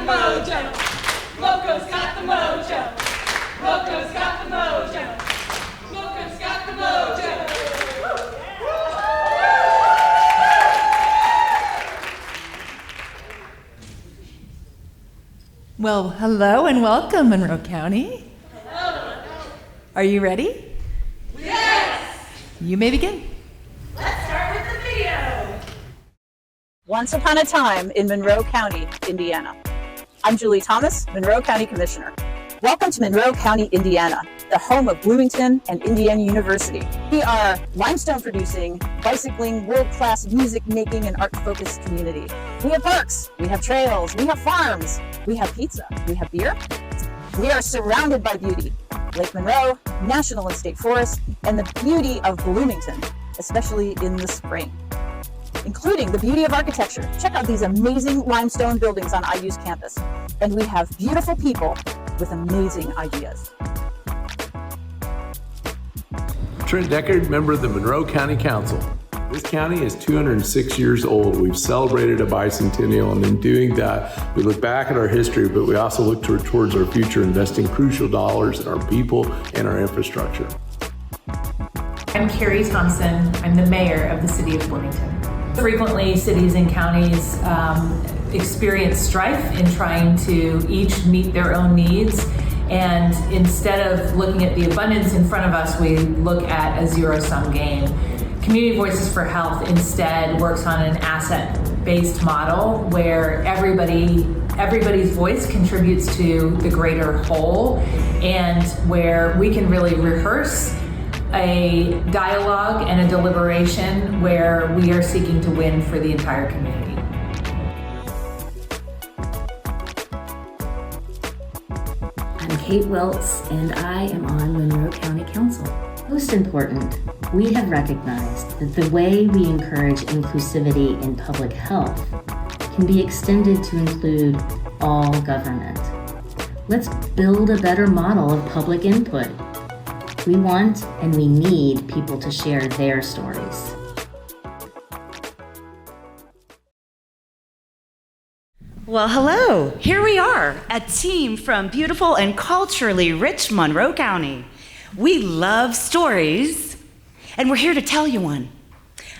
mojo. Moco's got the mojo. Moco's got the mojo. Moco's got the mojo. Well, hello and welcome, Monroe County. Hello. Are you ready? Yes! You may begin. Let's start with the video. Once upon a time in Monroe County, Indiana. I'm Julie Thomas, Monroe County Commissioner. Welcome to Monroe County, Indiana, the home of Bloomington and Indiana University. We are limestone-producing, bicycling, world-class music-making, and art-focused community. We have parks, we have trails, we have farms, we have pizza, we have beer. We are surrounded by beauty. Lake Monroe, National and State Forest, and the beauty of Bloomington, especially in the spring, including the beauty of architecture. Check out these amazing limestone buildings on IU's campus. And we have beautiful people with amazing ideas. Trent Deckard, member of the Monroe County Council. This county is 206 years old. We've celebrated a bicentennial, and in doing that, we look back at our history, but we also look towards our future, investing crucial dollars in our people and our infrastructure. I'm Carrie Thompson. I'm the mayor of the city of Bloomington. Frequently, cities and counties experience strife in trying to each meet their own needs. And instead of looking at the abundance in front of us, we look at a zero-sum game. Community Voices for Health instead works on an asset-based model where everybody's voice contributes to the greater whole, and where we can really rehearse a dialogue and a deliberation where we are seeking to win for the entire community. I'm Kate Wiltz, and I am on Monroe County Council. Most important, we have recognized that the way we encourage inclusivity in public health can be extended to include all government. Let's build a better model of public input. We want and we need people to share their stories. Well, hello. Here we are, a team from beautiful and culturally rich Monroe County. We love stories, and we're here to tell you one.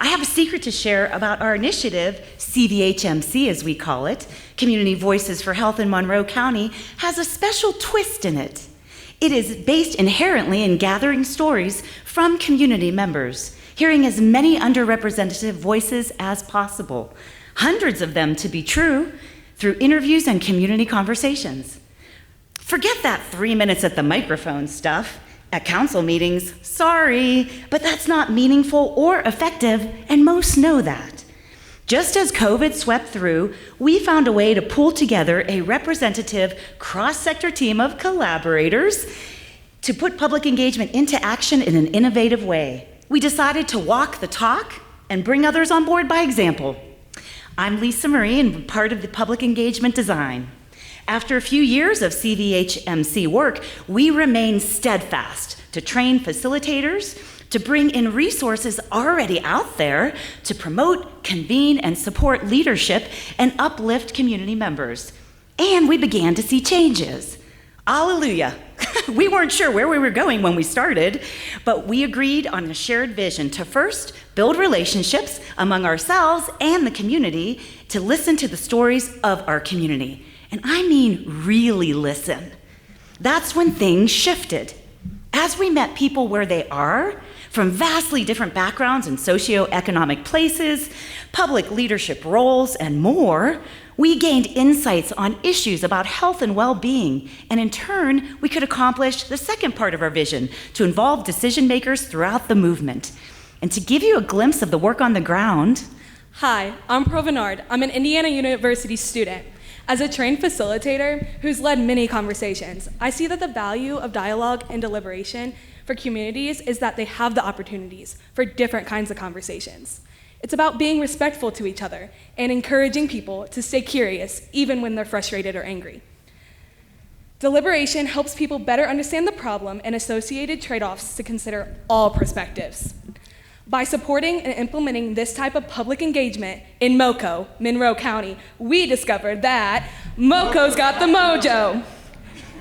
I have a secret to share about our initiative, CVHMC as we call it, Community Voices for Health in Monroe County, has a special twist in it. It is based inherently in gathering stories from community members, hearing as many underrepresented voices as possible, hundreds of them to be true, through interviews and community conversations. Forget that 3 minutes at the microphone stuff at council meetings. Sorry, but that's not meaningful or effective, and most know that. Just as COVID swept through, we found a way to pull together a representative cross-sector team of collaborators to put public engagement into action in an innovative way. We decided to walk the talk and bring others on board by example. I'm Lisa Marie and part of the public engagement design. After a few years of CVHMC work, we remain steadfast to train facilitators, to bring in resources already out there to promote, convene, and support leadership and uplift community members. And we began to see changes. Alleluia. We weren't sure where we were going when we started, but we agreed on a shared vision to first build relationships among ourselves and the community, to listen to the stories of our community. And I mean really listen. That's when things shifted. As we met people where they are, from vastly different backgrounds and socioeconomic places, public leadership roles, and more, we gained insights on issues about health and well-being, and in turn, we could accomplish the second part of our vision, to involve decision makers throughout the movement. And to give you a glimpse of the work on the ground. Hi, I'm Provenard. I'm an Indiana University student. As a trained facilitator who's led many conversations, I see that the value of dialogue and deliberation for communities is that they have the opportunities for different kinds of conversations. It's about being respectful to each other and encouraging people to stay curious even when they're frustrated or angry. Deliberation helps people better understand the problem and associated trade-offs to consider all perspectives. By supporting and implementing this type of public engagement in MoCo, Monroe County, we discovered that MoCo's got the mojo.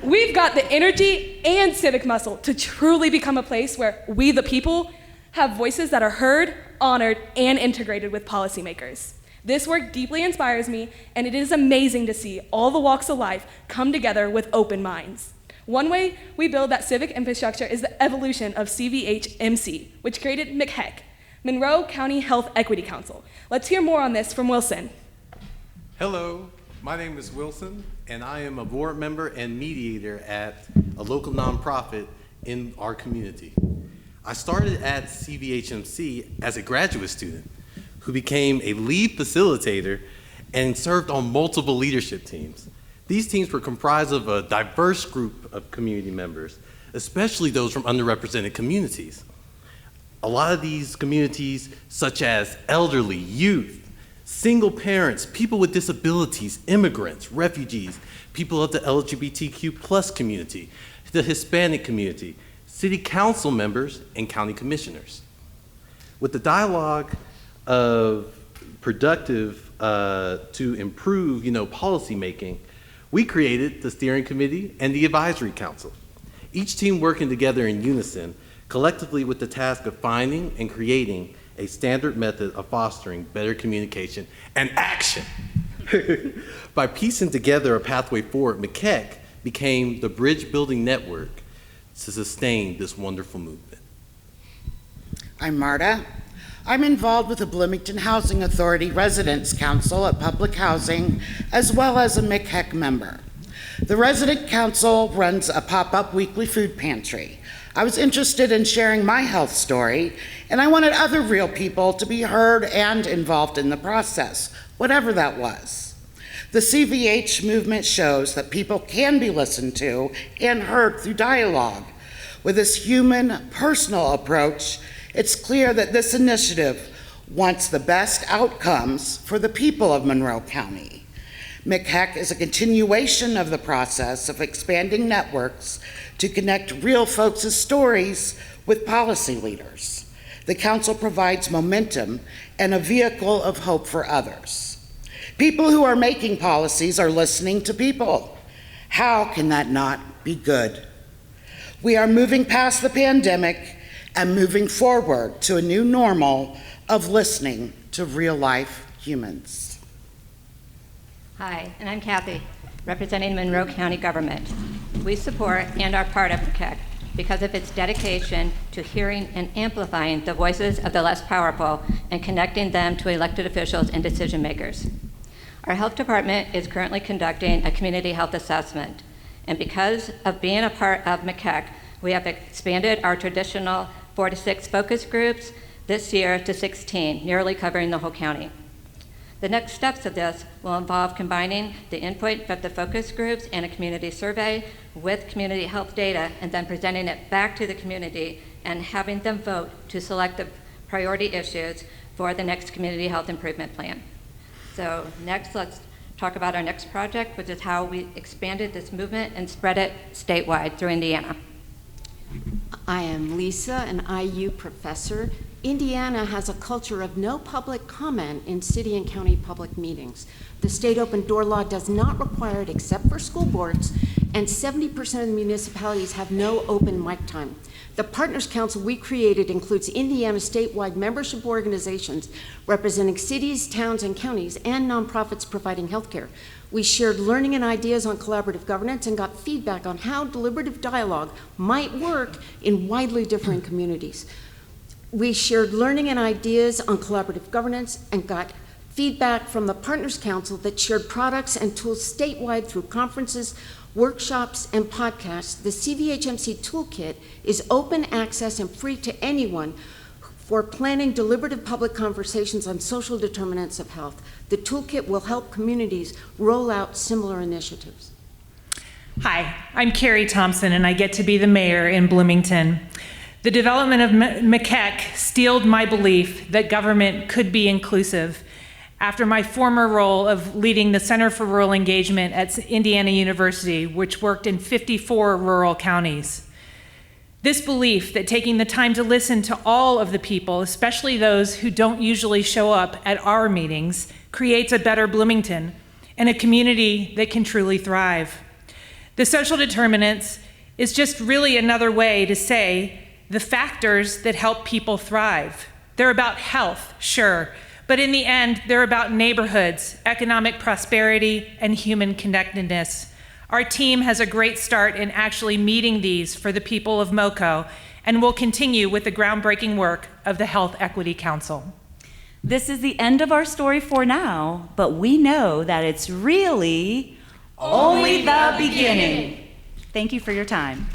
We've got the energy and civic muscle to truly become a place where we, the people, have voices that are heard, honored, and integrated with policymakers. This work deeply inspires me, and it is amazing to see all the walks of life come together with open minds. One way we build that civic infrastructure is the evolution of CVHMC, which created MCHEC, Monroe County Health Equity Council. Let's hear more on this from Wilson. Hello, my name is Wilson, and I am a board member and mediator at a local nonprofit in our community. I started at CVHMC as a graduate student who became a lead facilitator and served on multiple leadership teams. These teams were comprised of a diverse group of community members, especially those from underrepresented communities. A lot of these communities, such as elderly, youth, single parents, people with disabilities, immigrants, refugees, people of the LGBTQ+ community, the Hispanic community, city council members, and county commissioners. With the dialogue of productive to improve, policy making, we created the steering committee and the advisory council, each team working together in unison, collectively with the task of finding and creating a standard method of fostering better communication and action. By piecing together a pathway forward, MCHEC became the bridge building network to sustain this wonderful movement. I'm Marta. I'm involved with the Bloomington Housing Authority Residents Council at Public Housing, as well as a MCHEC member. The Resident Council runs a pop-up weekly food pantry. I was interested in sharing my health story, and I wanted other real people to be heard and involved in the process, whatever that was. The CVH movement shows that people can be listened to and heard through dialogue. With this human, personal approach, it's clear that this initiative wants the best outcomes for the people of Monroe County. MCHEC is a continuation of the process of expanding networks to connect real folks' stories with policy leaders. The council provides momentum and a vehicle of hope for others. People who are making policies are listening to people. How can that not be good? We are moving past the pandemic and moving forward to a new normal of listening to real-life humans. Hi, and I'm Kathy, representing Monroe County government. We support and are part of MCHEC because of its dedication to hearing and amplifying the voices of the less powerful and connecting them to elected officials and decision makers. Our health department is currently conducting a community health assessment, and because of being a part of MCHEC, we have expanded our traditional 4 to 6 focus groups this year to 16, nearly covering the whole county. The next steps of this will involve combining the input of the focus groups and a community survey with community health data, and then presenting it back to the community and having them vote to select the priority issues for the next community health improvement plan. So next, let's talk about our next project, which is how we expanded this movement and spread it statewide through Indiana. I am Lisa, an IU professor. Indiana has a culture of no public comment in city and county public meetings. The state open door law does not require it except for school boards, and 70% of the municipalities have no open mic time. The Partners Council we created includes Indiana statewide membership organizations representing cities, towns, and counties, and nonprofits providing healthcare. We shared learning and ideas on collaborative governance and got feedback on how deliberative dialogue might work in widely differing communities. We shared learning and ideas on collaborative governance and got feedback from the Partners Council that shared products and tools statewide through conferences, workshops, and podcasts. The CVHMC Toolkit is open access and free to anyone for planning deliberative public conversations on social determinants of health. The toolkit will help communities roll out similar initiatives. Hi, I'm Carrie Thompson, and I get to be the mayor in Bloomington. The development of MCHEC steeled my belief that government could be inclusive. After my former role of leading the Center for Rural Engagement at Indiana University, which worked in 54 rural counties. This belief that taking the time to listen to all of the people, especially those who don't usually show up at our meetings, creates a better Bloomington and a community that can truly thrive. The social determinants is just really another way to say the factors that help people thrive. They're about health, sure, but in the end, they're about neighborhoods, economic prosperity, and human connectedness. Our team has a great start in actually meeting these for the people of MoCo, and will continue with the groundbreaking work of the Health Equity Council. This is the end of our story for now, but we know that it's really only the beginning. Thank you for your time.